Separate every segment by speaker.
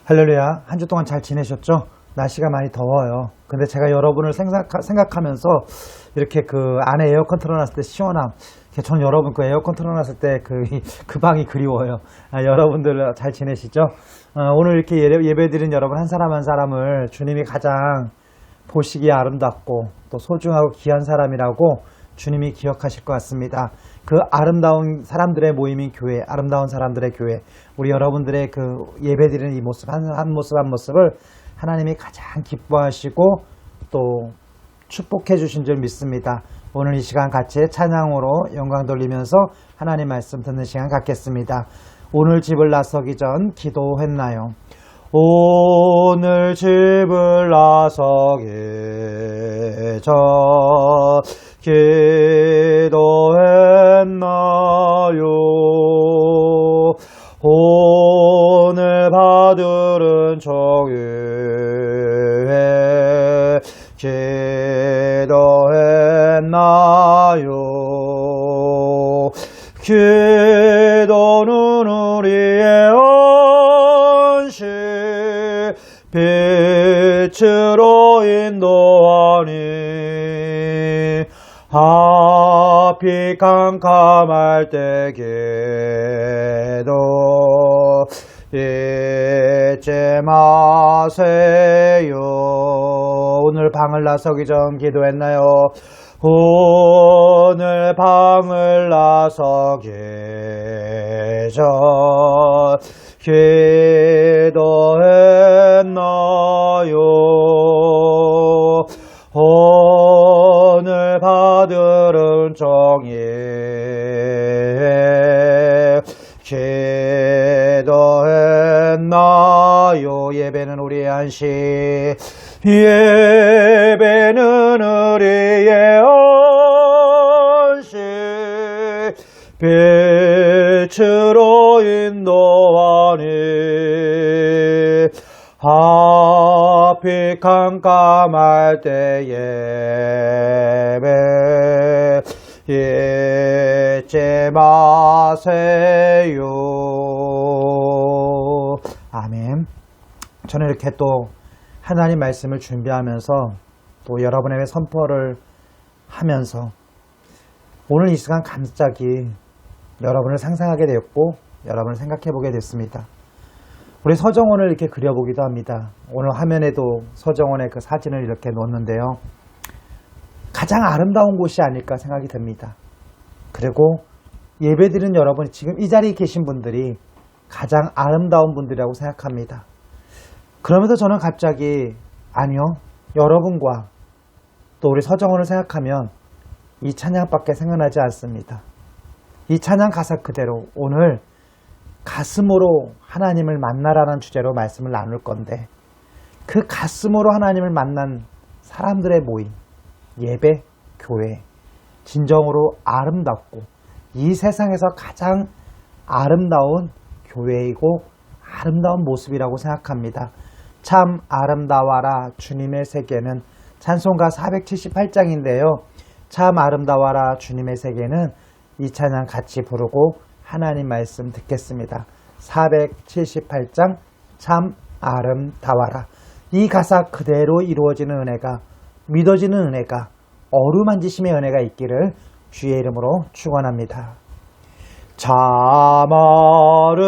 Speaker 1: 할렐루야. 한 주 동안 잘 지내셨죠? 날씨가 많이 더워요. 근데 제가 여러분을 생각하면서 이렇게 그 안에 에어컨 틀어놨을 때 시원함. 저는 여러분 그 에어컨 틀어놨을 때 그 방이 그리워요. 여러분들 잘 지내시죠? 오늘 이렇게 예배드린 여러분 한 사람 한 사람을 주님이 가장 보시기에 아름답고 또 소중하고 귀한 사람이라고 주님이 기억하실 것 같습니다. 그 아름다운 사람들의 모임인 교회, 아름다운 사람들의 교회, 우리 여러분들의 그 예배드리는 이 모습, 한 모습 한 모습을 하나님이 가장 기뻐하시고 또 축복해 주신 줄 믿습니다. 오늘 이 시간 같이 찬양으로 영광 돌리면서 하나님 말씀 듣는 시간 갖겠습니다. 오늘 집을 나서기 전 기도했나요? 오늘 집을 나서기 전 기도했나요? 오늘 받으른 종유에 기도했나요? 기도는 우리의 언식 빛으로 인도하니 앞이 캄캄할 때 기도 잊지 마세요. 오늘 방을 나서기 전 기도했나요? 오늘 방을 나서기 전 기도했나요? 오늘 받으른 종이에 기도했나요? 예배는 우리의 안식, 예배는 우리의 안식 빛으로 인도하니 앞이 캄캄할 때 예배 잊지 마세요. 아멘. 저는 이렇게 또 하나님 말씀을 준비하면서 또 여러분에게 선포를 하면서 오늘 이 시간 갑자기 여러분을 상상하게 되었고 여러분을 생각해 보게 됐습니다. 우리 서정원을 이렇게 그려보기도 합니다. 오늘 화면에도 서정원의 그 사진을 이렇게 놓았는데요. 가장 아름다운 곳이 아닐까 생각이 듭니다. 그리고 예배드리는 여러분, 지금 이 자리에 계신 분들이 가장 아름다운 분들이라고 생각합니다. 그러면서 저는 갑자기 아니요, 여러분과 또 우리 서정원을 생각하면 이 찬양밖에 생각나지 않습니다. 이 찬양 가사 그대로 오늘 가슴으로 하나님을 만나라는 주제로 말씀을 나눌 건데, 그 가슴으로 하나님을 만난 사람들의 모임, 예배, 교회, 진정으로 아름답고 이 세상에서 가장 아름다운 교회이고 아름다운 모습이라고 생각합니다. 참 아름다워라 주님의 세계는, 찬송가 478장인데요. 참 아름다워라 주님의 세계는, 이 찬양 같이 부르고 하나님 말씀 듣겠습니다. 478장 참 아름다워라. 이 가사 그대로 이루어지는 은혜가, 믿어지는 은혜가, 어루만지심의 은혜가 있기를 주의 이름으로 축원합니다. 참 아름다워라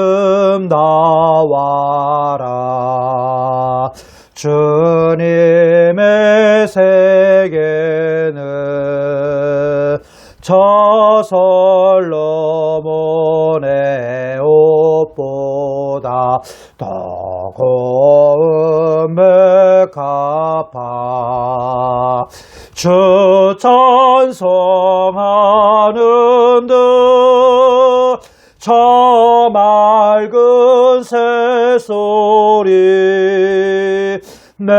Speaker 1: 주님의 세계는, 저 솔로몬의 옷보다 더 고운 백합화, 주 찬송하는 듯 저 맑은 새소리, 내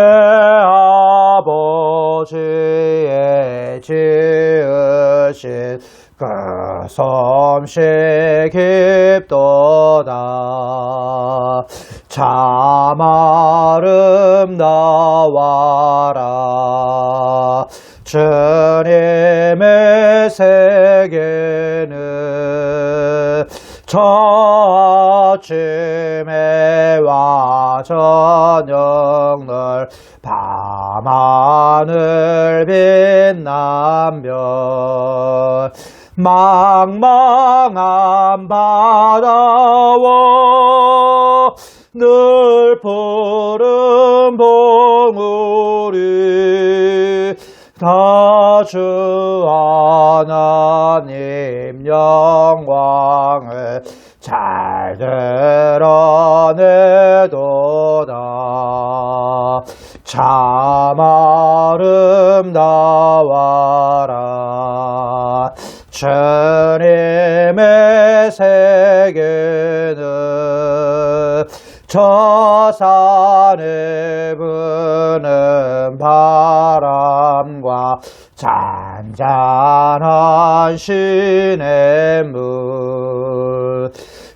Speaker 1: 아버지의 지으신 그 솜씨 깊도다. 참 아름다워라 주님의 세계는, 저 아침에 와 저녁 날 밤하늘 빛나면 망망한 바다와 늘 푸른 봉우리 다 주 하나님 영광을 잘 드러내도다. 참 아름다워라 주님의 세계는 저 산에 부는 바람과 잔잔한 시냇물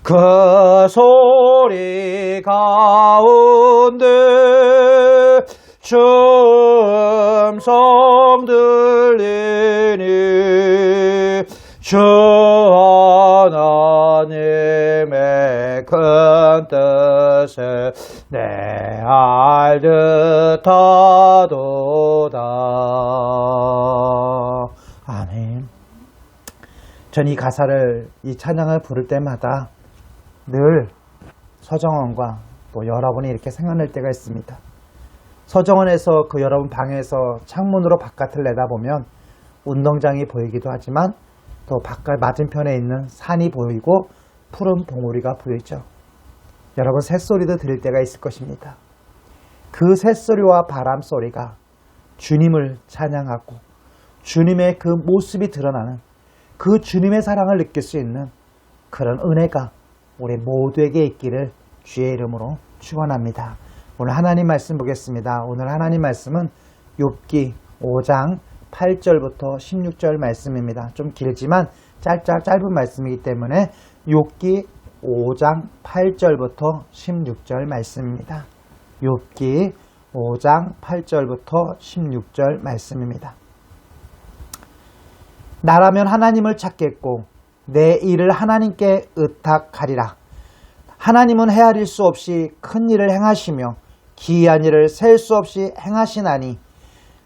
Speaker 1: 그 소리 가운데 주 음성 들리니 주 하나님의 큰 뜻을 내 알 듯하도다. 아멘. 전 이 가사를, 이 찬양을 부를 때마다 늘 서정원과 또 여러분이 이렇게 생각날 때가 있습니다. 서정원에서 그 여러분 방에서 창문으로 바깥을 내다보면 운동장이 보이기도 하지만 또 바깥 맞은편에 있는 산이 보이고 푸른 봉우리가 보이죠. 여러분 새소리도 들릴 때가 있을 것입니다. 그 새소리와 바람소리가 주님을 찬양하고 주님의 그 모습이 드러나는 그 주님의 사랑을 느낄 수 있는 그런 은혜가 우리 모두에게 있기를 주의 이름으로 축원합니다. 오늘 하나님 말씀 보겠습니다. 오늘 하나님 말씀은 욥기 5장 8절부터 16절 말씀입니다. 좀 길지만 짧은 말씀이기 때문에 욥기 5장 8절부터 16절 말씀입니다. 욥기 5장 8절부터 16절 말씀입니다. 나라면 하나님을 찾겠고 내 일을 하나님께 의탁하리라. 하나님은 헤아릴 수 없이 큰 일을 행하시며 기이한 일을 셀 수 없이 행하시나니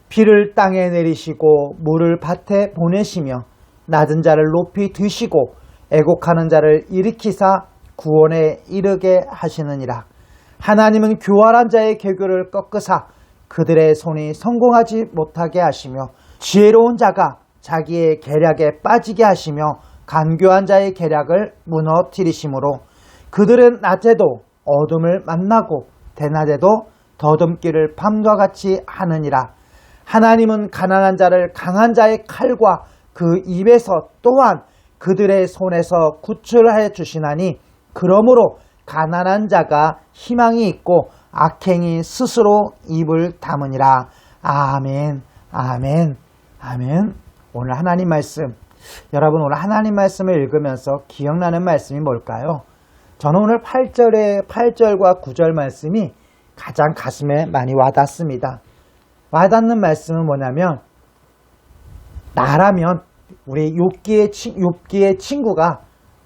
Speaker 1: 비를 땅에 내리시고 물을 밭에 보내시며 낮은 자를 높이 드시고 애곡하는 자를 일으키사 구원에 이르게 하시느니라. 하나님은 교활한 자의 계교를 꺾으사 그들의 손이 성공하지 못하게 하시며 지혜로운 자가 자기의 계략에 빠지게 하시며 간교한 자의 계략을 무너뜨리심으로 그들은 낮에도 어둠을 만나고 대낮에도 더듬기를 밤과 같이 하느니라. 하나님은 가난한 자를 강한 자의 칼과 그 입에서 또한 그들의 손에서 구출해 주시나니 그러므로 가난한 자가 희망이 있고 악행이 스스로 입을 다무니라. 아멘, 아멘, 아멘. 오늘 하나님 말씀, 여러분 오늘 하나님 말씀을 읽으면서 기억나는 말씀이 뭘까요? 저는 오늘 8절과 9절 말씀이 가장 가슴에 많이 와닿습니다. 와닿는 말씀은 뭐냐면, 나라면 우리 욥기의 친구가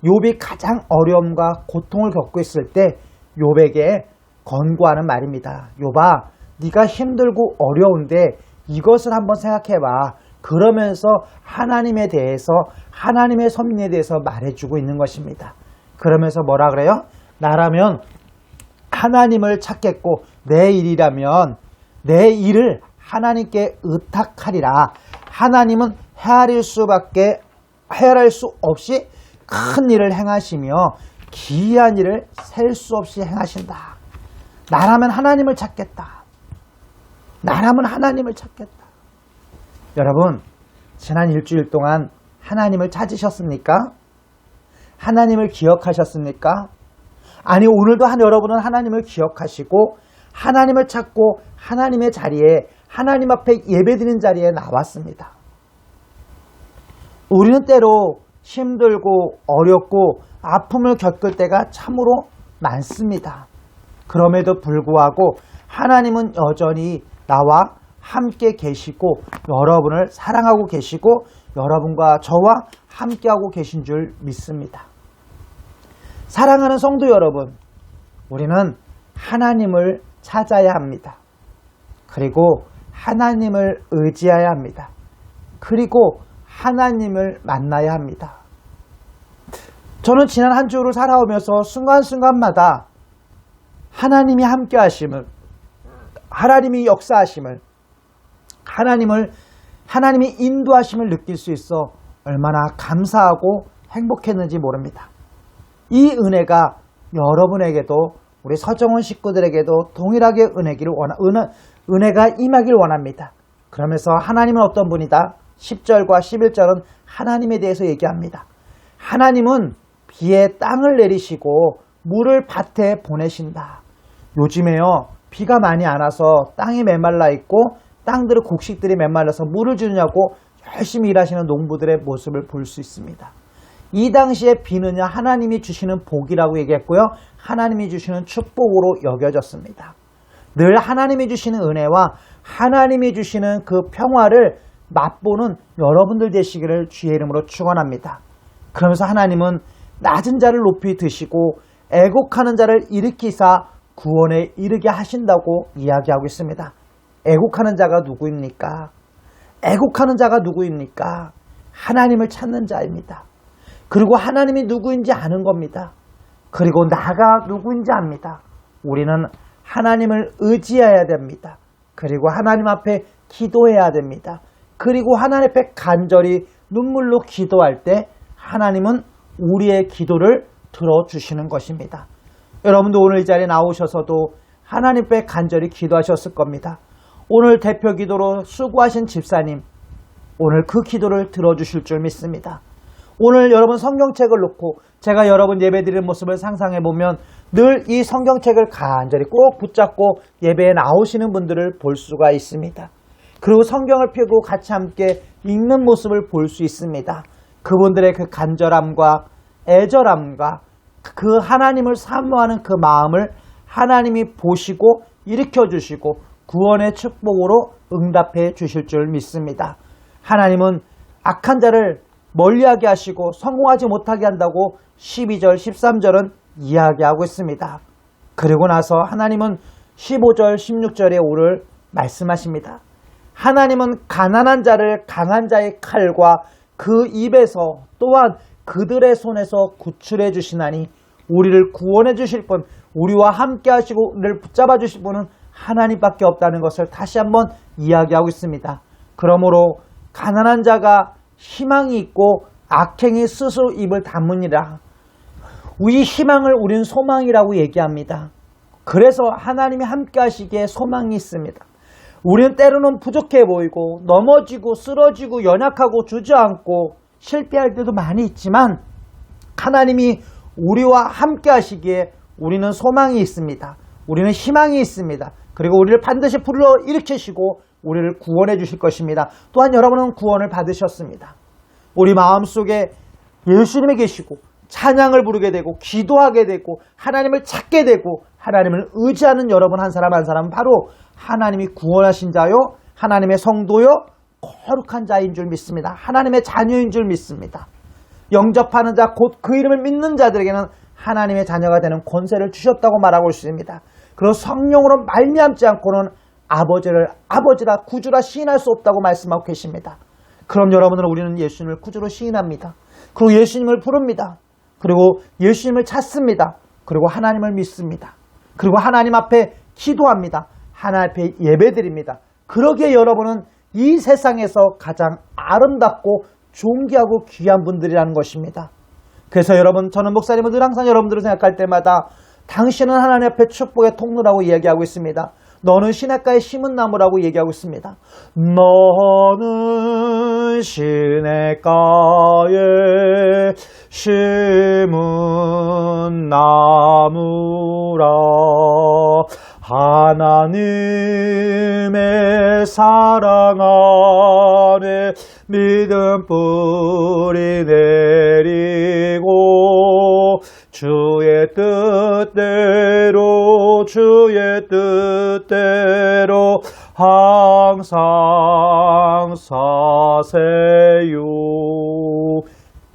Speaker 1: 욥이 가장 어려움과 고통을 겪고 있을 때 욥에게 권고하는 말입니다. 욥아, 네가 힘들고 어려운데 이것을 한번 생각해봐. 그러면서 하나님에 대해서, 하나님의 섭리에 대해서 말해주고 있는 것입니다. 그러면서 뭐라 그래요? 나라면 하나님을 찾겠고 내 일이라면 내 일을 하나님께 의탁하리라. 하나님은 헤아릴 수 없이 큰 일을 행하시며 기이한 일을 셀 수 없이 행하신다. 나라면 하나님을 찾겠다. 나라면 하나님을 찾겠다. 여러분, 지난 일주일 동안 하나님을 찾으셨습니까? 하나님을 기억하셨습니까? 아니, 오늘도 여러분은 하나님을 기억하시고 하나님을 찾고 하나님의 자리에, 하나님 앞에 예배드리는 자리에 나왔습니다. 우리는 때로 힘들고 어렵고 아픔을 겪을 때가 참으로 많습니다. 그럼에도 불구하고 하나님은 여전히 나와 함께 계시고 여러분을 사랑하고 계시고 여러분과 저와 함께하고 계신 줄 믿습니다. 사랑하는 성도 여러분, 우리는 하나님을 찾아야 합니다. 그리고 하나님을 의지해야 합니다. 그리고 하나님을 만나야 합니다. 저는 지난 한 주를 살아오면서 순간순간마다 하나님이 함께 하심을, 하나님이 역사하심을, 하나님이 인도하심을 느낄 수 있어 얼마나 감사하고 행복했는지 모릅니다. 이 은혜가 여러분에게도 우리 서정원 식구들에게도 동일하게 은혜가 임하길 원합니다. 그러면서 하나님은 어떤 분이다? 10절과 11절은 하나님에 대해서 얘기합니다. 하나님은 비에 땅을 내리시고 물을 밭에 보내신다. 요즘에요, 비가 많이 안 와서 땅이 메말라 있고 땅들의 곡식들이 메말라서 물을 주느냐고 열심히 일하시는 농부들의 모습을 볼 수 있습니다. 이 당시에 비는요, 하나님이 주시는 복이라고 얘기했고요, 하나님이 주시는 축복으로 여겨졌습니다. 늘 하나님이 주시는 은혜와 하나님이 주시는 그 평화를 맛보는 여러분들 되시기를 주의 이름으로 축원합니다. 그러면서 하나님은 낮은 자를 높이 드시고 애곡하는 자를 일으키사 구원에 이르게 하신다고 이야기하고 있습니다. 애곡하는 자가 누구입니까? 애곡하는 자가 누구입니까? 하나님을 찾는 자입니다. 그리고 하나님이 누구인지 아는 겁니다. 그리고 나가 누구인지 압니다. 우리는 하나님을 의지해야 됩니다. 그리고 하나님 앞에 기도해야 됩니다. 그리고 하나님 앞에 간절히 눈물로 기도할 때 하나님은 우리의 기도를 들어주시는 것입니다. 여러분도 오늘 이 자리에 나오셔서도 하나님 앞에 간절히 기도하셨을 겁니다. 오늘 대표 기도로 수고하신 집사님, 오늘 그 기도를 들어주실 줄 믿습니다. 오늘 여러분 성경책을 놓고 제가 여러분 예배드리는 모습을 상상해 보면 늘 이 성경책을 간절히 꼭 붙잡고 예배에 나오시는 분들을 볼 수가 있습니다. 그리고 성경을 펴고 같이 함께 읽는 모습을 볼 수 있습니다. 그분들의 그 간절함과 애절함과 그 하나님을 사모하는 그 마음을 하나님이 보시고 일으켜 주시고 구원의 축복으로 응답해 주실 줄 믿습니다. 하나님은 악한 자를 멀리하게 하시고 성공하지 못하게 한다고 12절, 13절은 이야기하고 있습니다. 그리고 나서 하나님은 15절, 16절에 오늘 말씀하십니다. 하나님은 가난한 자를 강한 자의 칼과 그 입에서 또한 그들의 손에서 구출해 주시나니 우리를 구원해 주실 분, 우리와 함께 하시고 우리를 붙잡아 주실 분은 하나님밖에 없다는 것을 다시 한번 이야기하고 있습니다. 그러므로 가난한 자가 희망이 있고 악행이 스스로 입을 다무니라. 이 희망을 우리는 소망이라고 얘기합니다. 그래서 하나님이 함께 하시기에 소망이 있습니다. 우리는 때로는 부족해 보이고 넘어지고 쓰러지고 연약하고 주저앉고 실패할 때도 많이 있지만 하나님이 우리와 함께 하시기에 우리는 소망이 있습니다. 우리는 희망이 있습니다. 그리고 우리를 반드시 불러 일으키시고 우리를 구원해 주실 것입니다. 또한 여러분은 구원을 받으셨습니다. 우리 마음속에 예수님이 계시고 찬양을 부르게 되고 기도하게 되고 하나님을 찾게 되고 하나님을 의지하는 여러분 한 사람 한 사람은 바로 하나님이 구원하신 자요, 하나님의 성도요, 거룩한 자인 줄 믿습니다. 하나님의 자녀인 줄 믿습니다. 영접하는 자, 곧 그 이름을 믿는 자들에게는 하나님의 자녀가 되는 권세를 주셨다고 말하고 있습니다. 그리고 성령으로 말미암지 않고는 아버지라 구주라 시인할 수 없다고 말씀하고 계십니다. 그럼 여러분은 우리는 예수님을 구주로 시인합니다. 그리고 예수님을 부릅니다. 그리고 예수님을 찾습니다. 그리고 하나님을 믿습니다. 그리고 하나님 앞에 기도합니다. 하나님 앞에 예배드립니다. 그러기에 여러분은 이 세상에서 가장 아름답고 존귀하고 귀한 분들이라는 것입니다. 그래서 여러분, 저는 목사님은 늘 항상 여러분들을 생각할 때마다 당신은 하나님 앞에 축복의 통로라고 이야기하고 있습니다. 너는 시냇가에 심은 나무라고 얘기하고 있습니다. 너는 시냇가에 심은 나무라. 하나님의 사랑 안에 믿음 뿌리 내리고 주의 뜻대로 항상 사세요.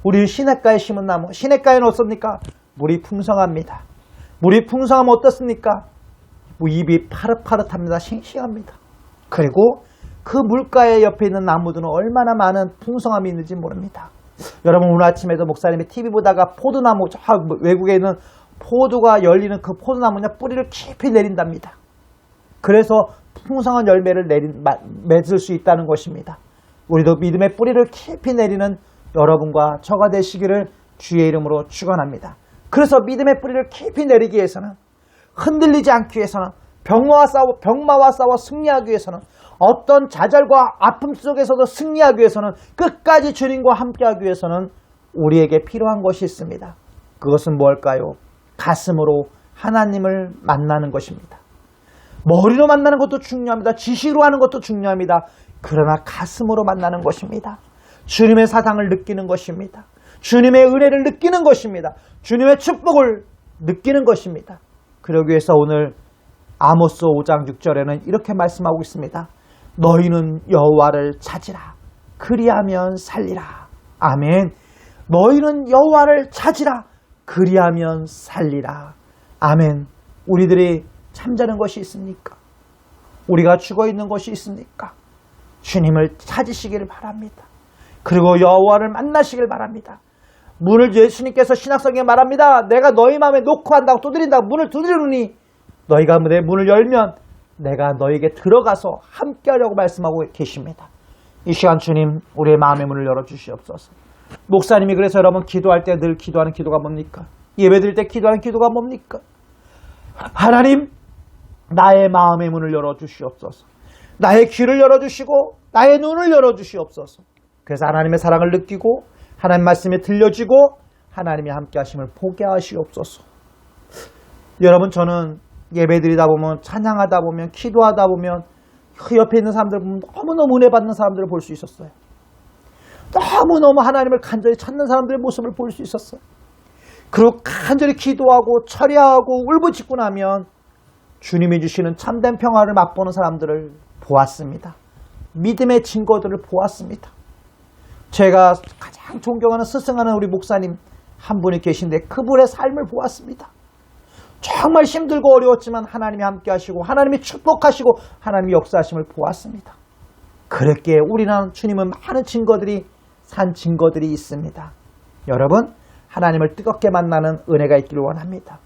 Speaker 1: 우리 시냇가에 심은 나무, 시냇가에는 어떻습니까? 물이 풍성합니다. 물이 풍성하면 어떻습니까? 뭐 입이 파릇파릇합니다. 싱싱합니다. 그리고 그 물가에 옆에 있는 나무들은 얼마나 많은 풍성함이 있는지 모릅니다. 여러분 오늘 아침에도 목사님이 TV 보다가 포도나무, 저 외국에 있는 포도가 열리는 그 포도나무냐 뿌리를 깊이 내린답니다. 그래서 풍성한 열매를 맺을 수 있다는 것입니다. 우리도 믿음의 뿌리를 깊이 내리는 여러분과 저가 되시기를 주의 이름으로 축원합니다. 그래서 믿음의 뿌리를 깊이 내리기 위해서는, 흔들리지 않기 위해서는, 병마와 싸워 승리하기 위해서는, 어떤 좌절과 아픔 속에서도 승리하기 위해서는, 끝까지 주님과 함께하기 위해서는 우리에게 필요한 것이 있습니다. 그것은 뭘까요? 가슴으로 하나님을 만나는 것입니다. 머리로 만나는 것도 중요합니다. 지식으로 하는 것도 중요합니다. 그러나 가슴으로 만나는 것입니다. 주님의 사랑을 느끼는 것입니다. 주님의 은혜를 느끼는 것입니다. 주님의 축복을 느끼는 것입니다. 그러기 위해서 오늘 아모스 5장 6절에는 이렇게 말씀하고 있습니다. 너희는 여호와를 찾으라. 그리하면 살리라. 아멘. 너희는 여호와를 찾으라. 그리하면 살리라. 아멘. 우리들이 잠자는 것이 있습니까? 우리가 죽어있는 것이 있습니까? 주님을 찾으시기를 바랍니다. 그리고 여호와를 만나시길 바랍니다. 문을 예수님께서 신약성경에 말합니다. 내가 너희 마음에 놓고 한다고 두드린다고 문을 두드리노니 너희가 내 문을 열면 내가 너희에게 들어가서 함께하려고 말씀하고 계십니다. 이 시간 주님 우리의 마음의 문을 열어주시옵소서. 목사님이 그래서 여러분 기도할 때 늘 기도하는 기도가 뭡니까? 예배드릴 때 기도하는 기도가 뭡니까? 하나님 나의 마음의 문을 열어주시옵소서. 나의 귀를 열어주시고 나의 눈을 열어주시옵소서. 그래서 하나님의 사랑을 느끼고 하나님 말씀에 들려지고 하나님의 함께 하심을 보게 하시옵소서. 여러분 저는 예배드리다 보면 찬양하다 보면 기도하다 보면 그 옆에 있는 사람들 보면 너무너무 은혜 받는 사람들을 볼 수 있었어요. 너무너무 하나님을 간절히 찾는 사람들의 모습을 볼 수 있었어요. 그리고 간절히 기도하고 철야하고 울부짖고 나면 주님이 주시는 참된 평화를 맛보는 사람들을 보았습니다. 믿음의 증거들을 보았습니다. 제가 가장 존경하는 스승하는 우리 목사님 한 분이 계신데 그분의 삶을 보았습니다. 정말 힘들고 어려웠지만 하나님이 함께 하시고 하나님이 축복하시고 하나님이 역사하심을 보았습니다. 그렇기에 우리는 주님은 많은 증거들이 산 증거들이 있습니다. 여러분 하나님을 뜨겁게 만나는 은혜가 있기를 원합니다.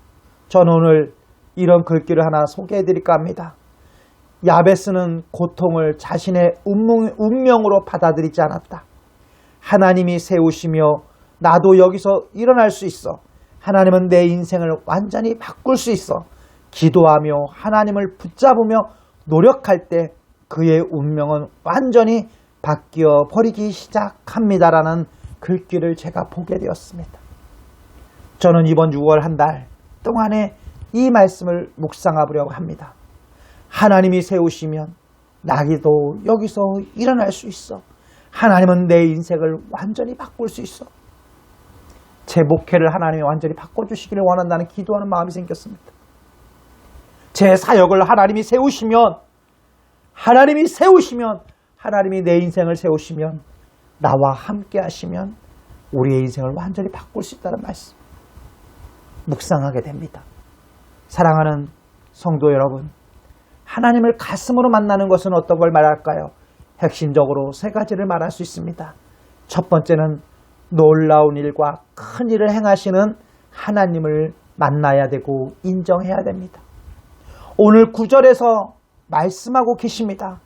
Speaker 1: 저는 오늘 이런 글귀를 하나 소개해 드릴까 합니다. 야베스는 고통을 자신의 운명으로 받아들이지 않았다. 하나님이 세우시며 나도 여기서 일어날 수 있어. 하나님은 내 인생을 완전히 바꿀 수 있어. 기도하며 하나님을 붙잡으며 노력할 때 그의 운명은 완전히 바뀌어 버리기 시작합니다라는 글귀를 제가 보게 되었습니다. 저는 이번 6월 한 달 동안에 이 말씀을 묵상하려고 합니다. 하나님이 세우시면 나도 여기서 일어날 수 있어. 하나님은 내 인생을 완전히 바꿀 수 있어. 제 목회를 하나님이 완전히 바꿔주시기를 원한다는 기도하는 마음이 생겼습니다. 제 사역을 하나님이 세우시면 하나님이 내 인생을 세우시면 나와 함께 하시면 우리의 인생을 완전히 바꿀 수 있다는 말씀 묵상하게 됩니다. 사랑하는 성도 여러분, 하나님을 가슴으로 만나는 것은 어떤 걸 말할까요? 핵심적으로 세 가지를 말할 수 있습니다. 첫 번째는 놀라운 일과 큰 일을 행하시는 하나님을 만나야 되고 인정해야 됩니다. 오늘 9절에서 말씀하고 계십니다.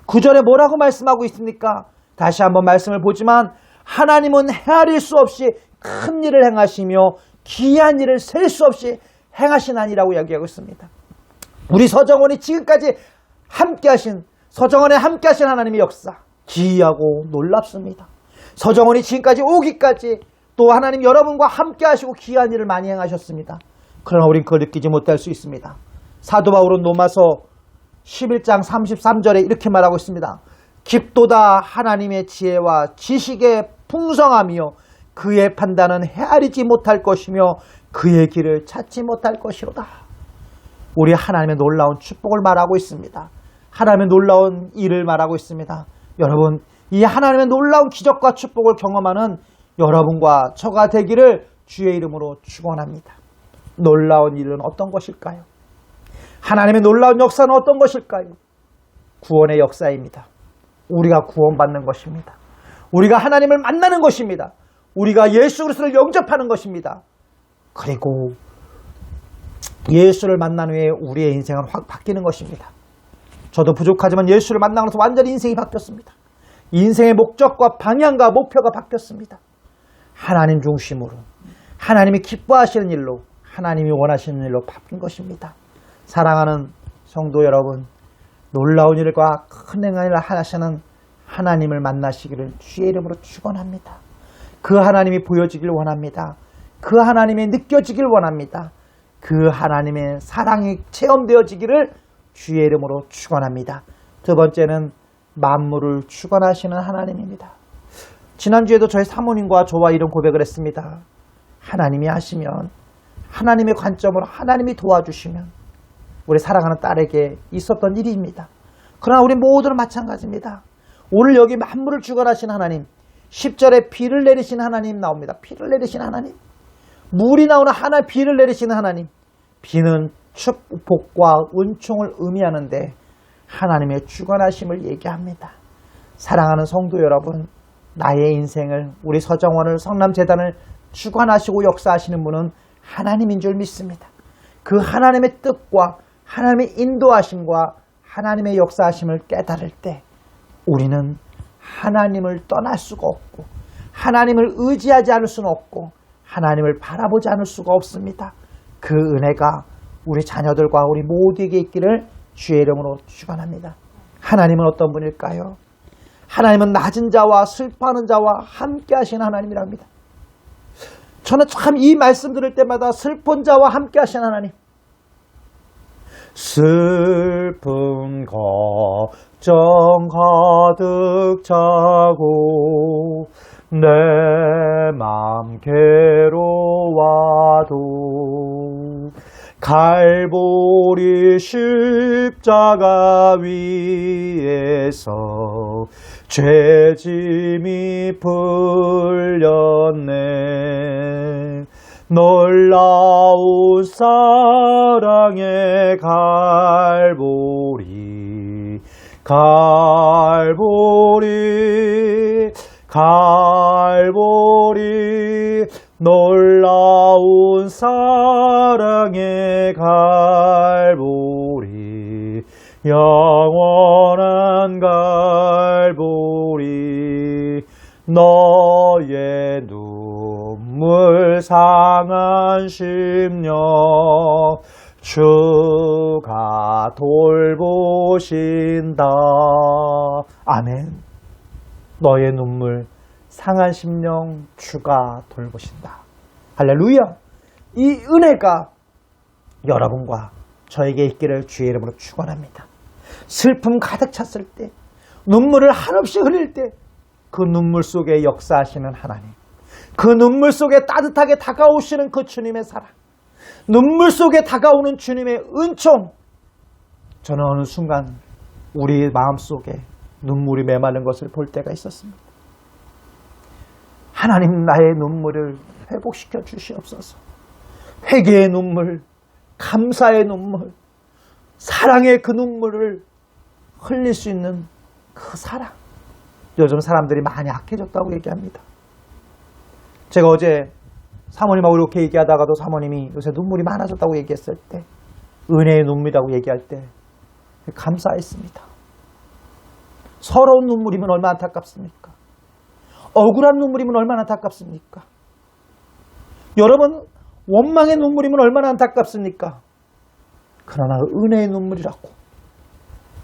Speaker 1: 9절에 뭐라고 말씀하고 있습니까? 다시 한번 말씀을 보지만 하나님은 헤아릴 수 없이 큰 일을 행하시며 기이한 일을 셀 수 없이 행하시나니라고 이야기하고 있습니다. 우리 서정원이 지금까지 서정원에 함께 하신 하나님의 역사 기이하고 놀랍습니다. 서정원이 지금까지 오기까지 또 하나님 여러분과 함께 하시고 기이한 일을 많이 행하셨습니다. 그러나 우린 그걸 느끼지 못할 수 있습니다. 사도 바울은 로마서 11장 33절에 이렇게 말하고 있습니다. 깊도다 하나님의 지혜와 지식의 풍성하며 그의 판단은 헤아리지 못할 것이며 그의 길을 찾지 못할 것이로다. 우리 하나님의 놀라운 축복을 말하고 있습니다. 하나님의 놀라운 일을 말하고 있습니다. 여러분, 이 하나님의 놀라운 기적과 축복을 경험하는 여러분과 저가 되기를 주의 이름으로 축원합니다. 놀라운 일은 어떤 것일까요? 하나님의 놀라운 역사는 어떤 것일까요? 구원의 역사입니다. 우리가 구원받는 것입니다. 우리가 하나님을 만나는 것입니다. 우리가 예수 그리스도를 영접하는 것입니다. 그리고 예수를 만난 후에 우리의 인생은 확 바뀌는 것입니다. 저도 부족하지만 예수를 만나고 나서 완전히 인생이 바뀌었습니다. 인생의 목적과 방향과 목표가 바뀌었습니다. 하나님 중심으로, 하나님이 기뻐하시는 일로, 하나님이 원하시는 일로 바뀐 것입니다. 사랑하는 성도 여러분, 놀라운 일과 큰 행을 하시는 하나님을 만나시기를 주의 이름으로 축원합니다. 그 하나님이 보여지길 원합니다. 그 하나님이 느껴지길 원합니다. 그 하나님의 사랑이 체험되어지기를 주의 이름으로 축원합니다. 두 번째는 만물을 축원하시는 하나님입니다. 지난주에도 저희 사모님과 저와 이런 고백을 했습니다. 하나님이 하시면, 하나님의 관점으로 하나님이 도와주시면 우리 사랑하는 딸에게 있었던 일입니다. 그러나 우리 모두는 마찬가지입니다. 오늘 여기 만물을 주관하신 하나님, 10절에 비를 내리신 하나님 나옵니다. 비를 내리신 하나님, 물이 나오는 비를 내리시는 하나님. 비는 축복과 은총을 의미하는데 하나님의 주관하심을 얘기합니다. 사랑하는 성도 여러분, 나의 인생을, 우리 서정원을, 성남재단을 주관하시고 역사하시는 분은 하나님인 줄 믿습니다. 그 하나님의 뜻과 하나님의 인도하심과 하나님의 역사하심을 깨달을 때 우리는 하나님을 떠날 수가 없고, 하나님을 의지하지 않을 수는 없고, 하나님을 바라보지 않을 수가 없습니다. 그 은혜가 우리 자녀들과 우리 모두에게 있기를 주의 이름으로 축원합니다. 하나님은 어떤 분일까요? 하나님은 낮은 자와 슬퍼하는 자와 함께 하시는 하나님이랍니다. 저는 참 이 말씀 들을 때마다 슬픈 자와 함께 하시는 하나님, 슬픈 걱정 가득 차고 내 맘 괴로워도 갈보리 십자가 위에서 죄짐이 풀렸네. 놀라운 사랑의 갈보리, 갈보리, 갈보리, 놀라운 사랑의 갈보리, 영원한 갈보리, 너의 눈물 상한 심령 주가 돌보신다. 아멘. 너의 눈물 상한 심령 주가 돌보신다. 할렐루야. 이 은혜가 여러분과 저에게 있기를 주의 이름으로 축원합니다. 슬픔 가득 찼을 때, 눈물을 한없이 흘릴 때 그 눈물 속에 역사하시는 하나님, 그 눈물 속에 따뜻하게 다가오시는 그 주님의 사랑, 눈물 속에 다가오는 주님의 은총, 저는 어느 순간 우리 마음속에 눈물이 메마른 것을 볼 때가 있었습니다. 하나님, 나의 눈물을 회복시켜 주시옵소서. 회개의 눈물, 감사의 눈물, 사랑의 그 눈물을 흘릴 수 있는 그 사랑. 요즘 사람들이 많이 악해졌다고 얘기합니다. 제가 어제 사모님하고 이렇게 얘기하다가도 사모님이 요새 눈물이 많아졌다고 얘기했을 때, 은혜의 눈물이라고 얘기할 때 감사했습니다. 서러운 눈물이면 얼마나 안타깝습니까? 억울한 눈물이면 얼마나 안타깝습니까? 여러분, 원망의 눈물이면 얼마나 안타깝습니까? 그러나 은혜의 눈물이라고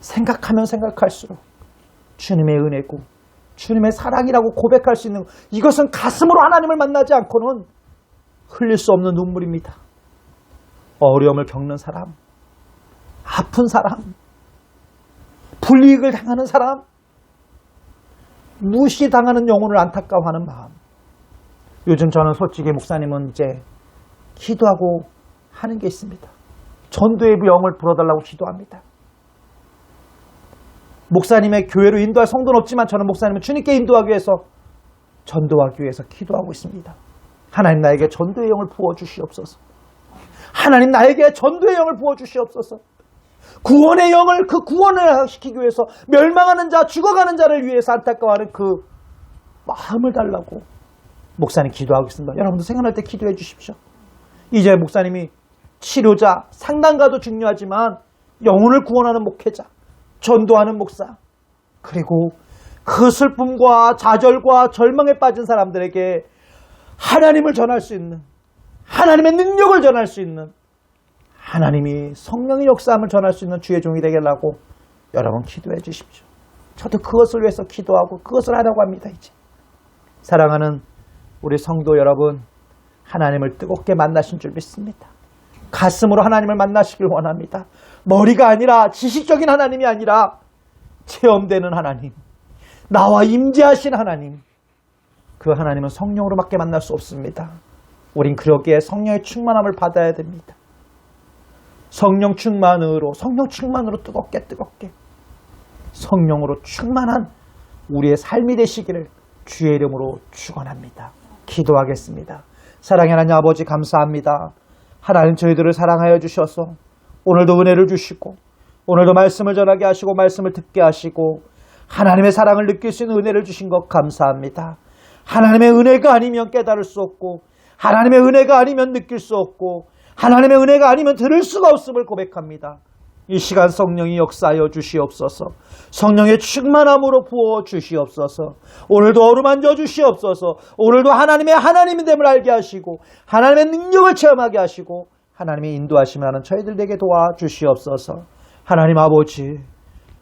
Speaker 1: 생각하면 생각할수록 주님의 은혜고 주님의 사랑이라고 고백할 수 있는, 이것은 가슴으로 하나님을 만나지 않고는 흘릴 수 없는 눈물입니다. 어려움을 겪는 사람, 아픈 사람, 불이익을 당하는 사람, 무시당하는 영혼을 안타까워하는 마음. 요즘 저는 솔직히 목사님은 이제 기도하고 하는 게 있습니다. 전도의 영을 불어달라고 기도합니다. 목사님의 교회로 인도할 성도는 없지만 저는 목사님을 주님께 인도하기 위해서, 전도하기 위해서 기도하고 있습니다. 하나님, 나에게 전도의 영을 부어주시옵소서. 하나님, 나에게 전도의 영을 부어주시옵소서. 구원의 영을 그 구원을 시키기 위해서 멸망하는 자, 죽어가는 자를 위해서 안타까워하는 그 마음을 달라고 목사님 기도하고 있습니다. 여러분도 생각날 때 기도해 주십시오. 이제 목사님이 치료자, 상담가도 중요하지만 영혼을 구원하는 목회자, 전도하는 목사, 그리고 그 슬픔과 좌절과 절망에 빠진 사람들에게 하나님을 전할 수 있는, 하나님의 능력을 전할 수 있는, 하나님이 성령의 역사함을 전할 수 있는 주의 종이 되겠라고 여러분 기도해 주십시오. 저도 그것을 위해서 기도하고 그것을 하려고 합니다. 이제 사랑하는 우리 성도 여러분, 하나님을 뜨겁게 만나신 줄 믿습니다. 가슴으로 하나님을 만나시길 원합니다. 머리가 아니라, 지식적인 하나님이 아니라 체험되는 하나님, 나와 임재하신 하나님, 그 하나님은 성령으로밖에 만날 수 없습니다. 우린 그러기에 성령의 충만함을 받아야 됩니다. 성령 충만으로 뜨겁게 성령으로 충만한 우리의 삶이 되시기를 주의 이름으로 축원합니다. 기도하겠습니다. 사랑의 하나님 아버지, 감사합니다. 하나님, 저희들을 사랑하여 주셔서 오늘도 은혜를 주시고, 오늘도 말씀을 전하게 하시고 말씀을 듣게 하시고 하나님의 사랑을 느낄 수 있는 은혜를 주신 것 감사합니다. 하나님의 은혜가 아니면 깨달을 수 없고, 하나님의 은혜가 아니면 느낄 수 없고, 하나님의 은혜가 아니면 들을 수가 없음을 고백합니다. 이 시간 성령이 역사하여 주시옵소서. 성령의 충만함으로 부어 주시옵소서. 오늘도 어루만져 주시옵소서. 오늘도 하나님의 하나님됨을 알게 하시고 하나님의 능력을 체험하게 하시고 하나님의 인도하심을 하는 저희들에게 도와주시옵소서. 하나님 아버지,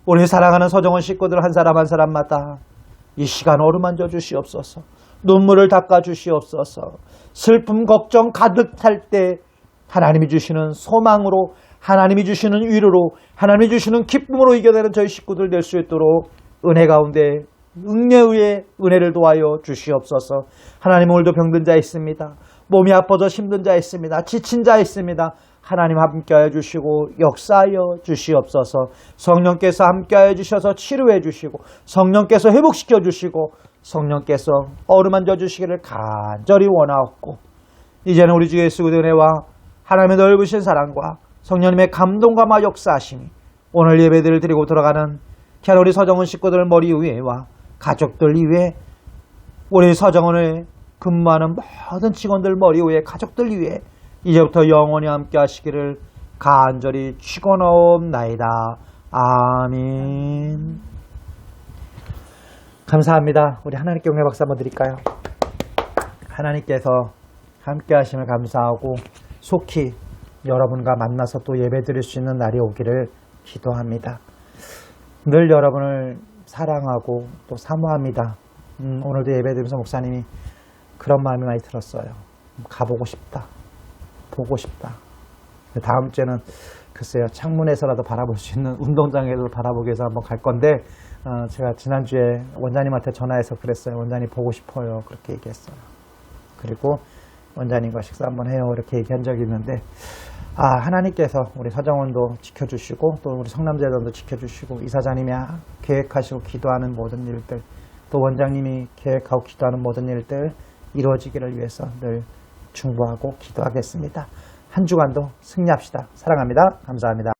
Speaker 1: 우리 사랑하는 서정원 식구들 한 사람 한 사람마다 이 시간 어루만져 주시옵소서. 눈물을 닦아 주시옵소서. 슬픔 걱정 가득 찰 때 하나님이 주시는 소망으로, 하나님이 주시는 위로로, 하나님이 주시는 기쁨으로 이겨내는 저희 식구들 될 수 있도록 은혜 가운데 응례의 은혜를 도와여 주시옵소서. 하나님, 오늘도 병든 자 있습니다. 몸이 아파서 힘든 자 있습니다. 지친 자 있습니다. 하나님 함께하여 주시고 역사하여 주시옵소서. 성령께서 함께하여 주셔서 치료해 주시고, 성령께서 회복시켜 주시고, 성령께서 어루만져 주시기를 간절히 원하옵고, 이제는 우리 주 예수 그리스도의 은혜와 하나님의 넓으신 사랑과 성령님의 감동과 역사하심이 오늘 예배들을 드리고 들어가는 귀한 우리 서정원 식구들 머리 위에와 가족들 위에, 우리 서정원에 근무하는 모든 직원들 머리 위에, 가족들 위에 이제부터 영원히 함께 하시기를 간절히 축원하옵나이다. 아멘. 감사합니다. 우리 하나님께 영예 박수 한번 드릴까요? 하나님께서 함께 하심을 감사하고 속히 여러분과 만나서 또 예배 드릴 수 있는 날이 오기를 기도합니다. 늘 여러분을 사랑하고 또 사모합니다. 오늘도 예배 드리면서 목사님이 그런 마음이 많이 들었어요. 가보고 싶다. 보고 싶다. 다음 주에는 글쎄요, 창문에서라도 바라볼 수 있는 운동장에서 바라보기 위해서 한번 갈 건데, 제가 지난주에 원장님한테 전화해서 그랬어요. 원장님 보고 싶어요. 그렇게 얘기했어요. 그리고 원장님과 식사 한번 해요. 이렇게 얘기한 적이 있는데, 하나님께서 우리 서정원도 지켜주시고 또 우리 성남재단도 지켜주시고, 이사장님이 계획하시고 기도하는 모든 일들, 또 원장님이 계획하고 기도하는 모든 일들 이루어지기를 위해서 늘 중보하고 기도하겠습니다. 한 주간도 승리합시다. 사랑합니다. 감사합니다.